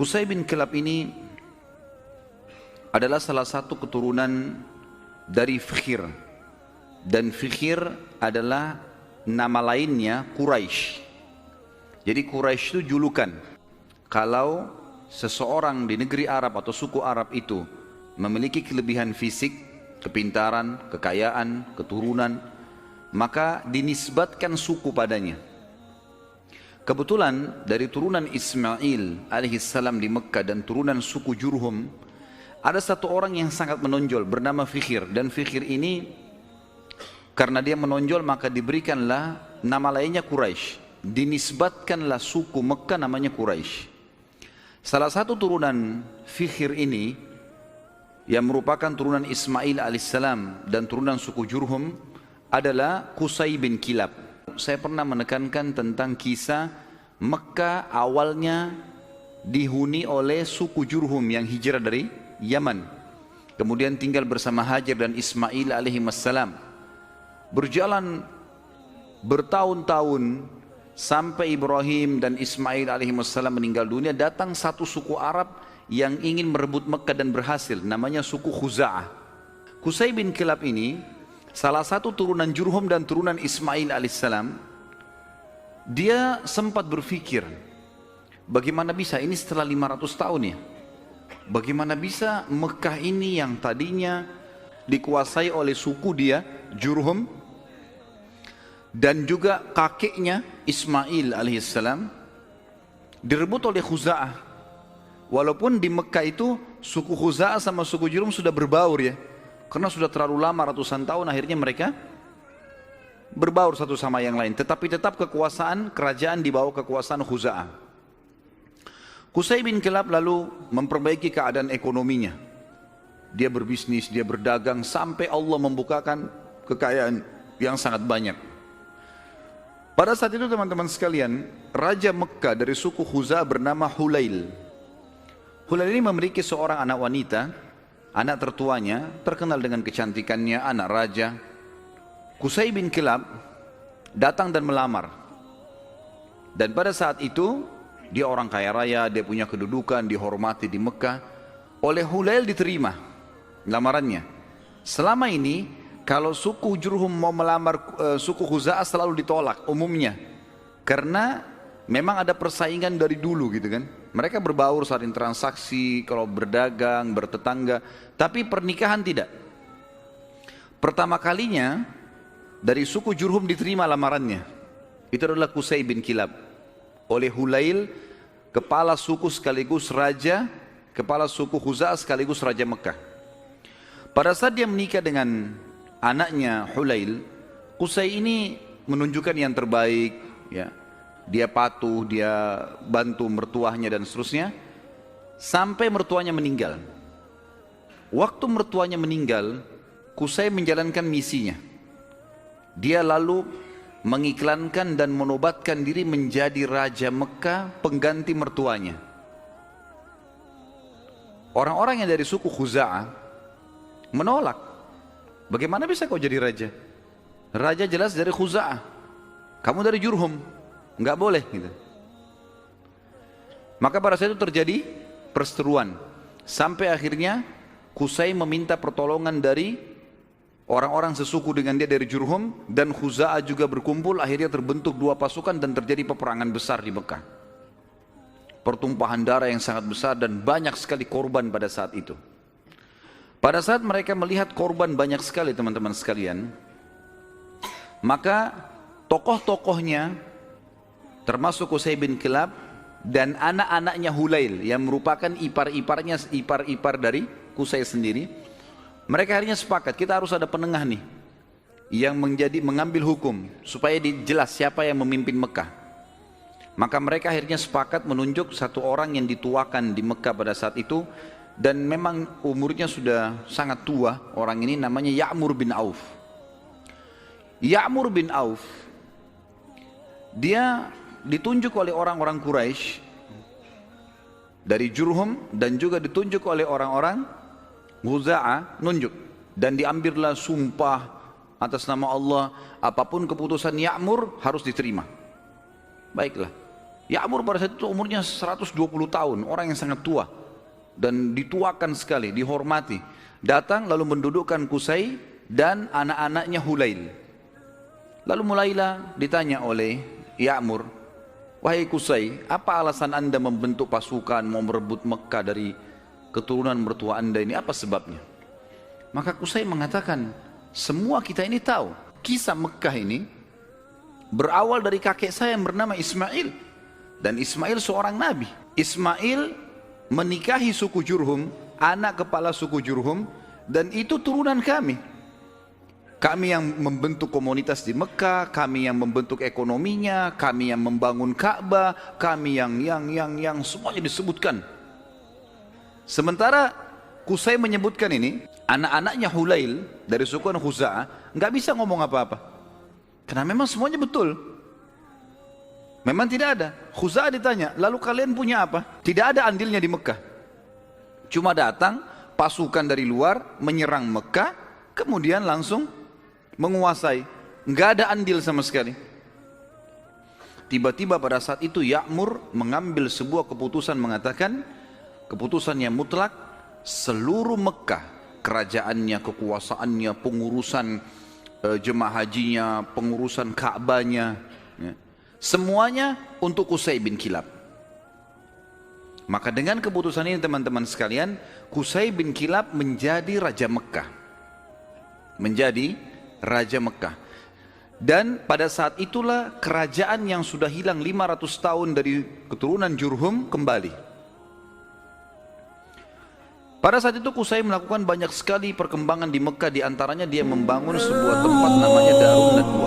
Qusay bin Kilab ini adalah salah satu keturunan dari Fikhir, dan Fikhir adalah nama lainnya Quraisy. Jadi Quraisy itu julukan. Kalau seseorang di negeri Arab atau suku Arab itu memiliki kelebihan fisik, kepintaran, kekayaan, keturunan, maka dinisbatkan suku padanya. Kebetulan dari turunan Ismail alaihissalam di Mekah dan turunan suku Jurhum, ada satu orang yang sangat menonjol bernama Fikhir, dan Fikhir ini karena dia menonjol maka diberikanlah nama lainnya Quraisy. Dinisbatkanlah suku Mekah namanya Quraisy. Salah satu turunan Fikhir ini yang merupakan turunan Ismail alaihissalam dan turunan suku Jurhum adalah Qusay bin Kilab. Saya pernah menekankan tentang kisah Mekah awalnya dihuni oleh suku Jurhum yang hijrah dari Yaman, kemudian tinggal bersama Hajar dan Ismail alaihissalam. Berjalan bertahun-tahun sampai Ibrahim dan Ismail alaihissalam meninggal dunia, datang satu suku Arab yang ingin merebut Mekah dan berhasil, namanya suku Khuza'ah. Qusay bin Kilab ini salah satu turunan Jurhum dan turunan Ismail alaihissalam. Dia sempat berpikir, bagaimana bisa ini setelah 500 tahun ya, bagaimana bisa Mekah ini yang tadinya dikuasai oleh suku dia Jurhum dan juga kakeknya Ismail alaihissalam direbut oleh Khuza'ah. Walaupun di Mekah itu suku Khuza'ah sama suku Jurhum sudah berbaur ya, karena sudah terlalu lama ratusan tahun, akhirnya mereka berbaur satu sama yang lain, tetapi tetap kekuasaan kerajaan di bawah kekuasaan Khuza'ah. Qusay bin Kilab lalu memperbaiki keadaan ekonominya. Dia berbisnis, dia berdagang sampai Allah membukakan kekayaan yang sangat banyak. Pada saat itu teman-teman sekalian, Raja Mekah dari suku Khuza'ah bernama Hulail. Hulail ini memiliki seorang anak wanita, anak tertuanya terkenal dengan kecantikannya, anak raja. Qusay bin Kilab datang dan melamar. Dan pada saat itu dia orang kaya raya, dia punya kedudukan, dihormati di Mekah. Oleh Hulail diterima lamarannya. Selama ini kalau suku Jurhum mau melamar suku Khuza'ah selalu ditolak umumnya, karena memang ada persaingan dari dulu gitu kan. Mereka berbaur saling transaksi, kalau berdagang, bertetangga, tapi pernikahan tidak. Pertama kalinya dari suku Jurhum diterima lamarannya. Itu adalah Qusay bin Kilab oleh Hulail, kepala suku sekaligus raja, kepala suku Khuza'ah sekaligus raja Mekah. Pada saat dia menikah dengan anaknya Hulail, Qusay ini menunjukkan yang terbaik ya. Dia patuh, dia bantu mertuanya dan seterusnya, sampai mertuanya meninggal. Waktu mertuanya meninggal, Qusay menjalankan misinya. Dia lalu mengiklankan dan menobatkan diri menjadi Raja Mekah pengganti mertuanya. Orang-orang yang dari suku Khuza'ah menolak. Bagaimana bisa kau jadi raja? Raja jelas dari Khuza'ah, kamu dari Jurhum, nggak boleh gitu. Maka pada saat itu terjadi perseteruan, sampai akhirnya Qusay meminta pertolongan dari orang-orang sesuku dengan dia dari Jurhum, dan Khuza'ah juga berkumpul. Akhirnya terbentuk dua pasukan dan terjadi peperangan besar di Mekah. Pertumpahan darah yang sangat besar dan banyak sekali korban pada saat itu. Pada saat mereka melihat korban banyak sekali teman-teman sekalian, maka tokoh-tokohnya termasuk Qusay bin Kilab dan anak-anaknya Hulail yang merupakan ipar-ipar dari Qusay sendiri, mereka akhirnya sepakat, kita harus ada penengah nih yang mengambil hukum supaya jelas siapa yang memimpin Mekah. Maka mereka akhirnya sepakat menunjuk satu orang yang dituakan di Mekah pada saat itu, dan memang umurnya sudah sangat tua. Orang ini namanya Ya'mur bin Auf. Ya'mur bin Auf, dia ditunjuk oleh orang-orang Quraisy dari Jurhum dan juga ditunjuk oleh orang-orang Khuza'ah, nunjuk, dan diambillah sumpah atas nama Allah, apapun keputusan Ya'mur harus diterima. Baiklah, Ya'mur pada saat itu umurnya 120 tahun, orang yang sangat tua dan dituakan sekali, dihormati. Datang lalu mendudukkan Qusay dan anak-anaknya Hulail. Lalu mulailah ditanya oleh Ya'mur, wahai Qusay, apa alasan anda membentuk pasukan mau merebut Mekah dari keturunan mertua anda ini, apa sebabnya? Maka Qusay mengatakan, semua kita ini tahu kisah Mekah ini berawal dari kakek saya yang bernama Ismail, dan Ismail seorang nabi. Ismail menikahi suku Jurhum, anak kepala suku Jurhum, dan itu turunan kami. Kami yang membentuk komunitas di Mekah, kami yang membentuk ekonominya, kami yang membangun Ka'bah, kami yang semuanya disebutkan. Sementara Qusay menyebutkan ini, anak-anaknya Hulail dari suku Khuza'ah nggak bisa ngomong apa-apa, karena memang semuanya betul. Memang tidak ada. Khuza'ah ditanya, lalu kalian punya apa? Tidak ada andilnya di Mekah. Cuma datang pasukan dari luar menyerang Mekah, kemudian langsung menguasai. Nggak ada andil sama sekali. Tiba-tiba pada saat itu Ya'mur mengambil sebuah keputusan, mengatakan keputusan yang mutlak, seluruh Mekah, kerajaannya, kekuasaannya, pengurusan jemaah hajinya, pengurusan Ka'bahnya, ya, semuanya untuk Qusay bin Kilab. Maka dengan keputusan ini teman-teman sekalian, Qusay bin Kilab menjadi Raja Mekah. Menjadi Raja Mekah. Dan pada saat itulah kerajaan yang sudah hilang 500 tahun dari keturunan Jurhum kembali. Pada saat itu Qusay melakukan banyak sekali perkembangan di Mekah, di antaranya dia membangun sebuah tempat namanya Darun Nadwa.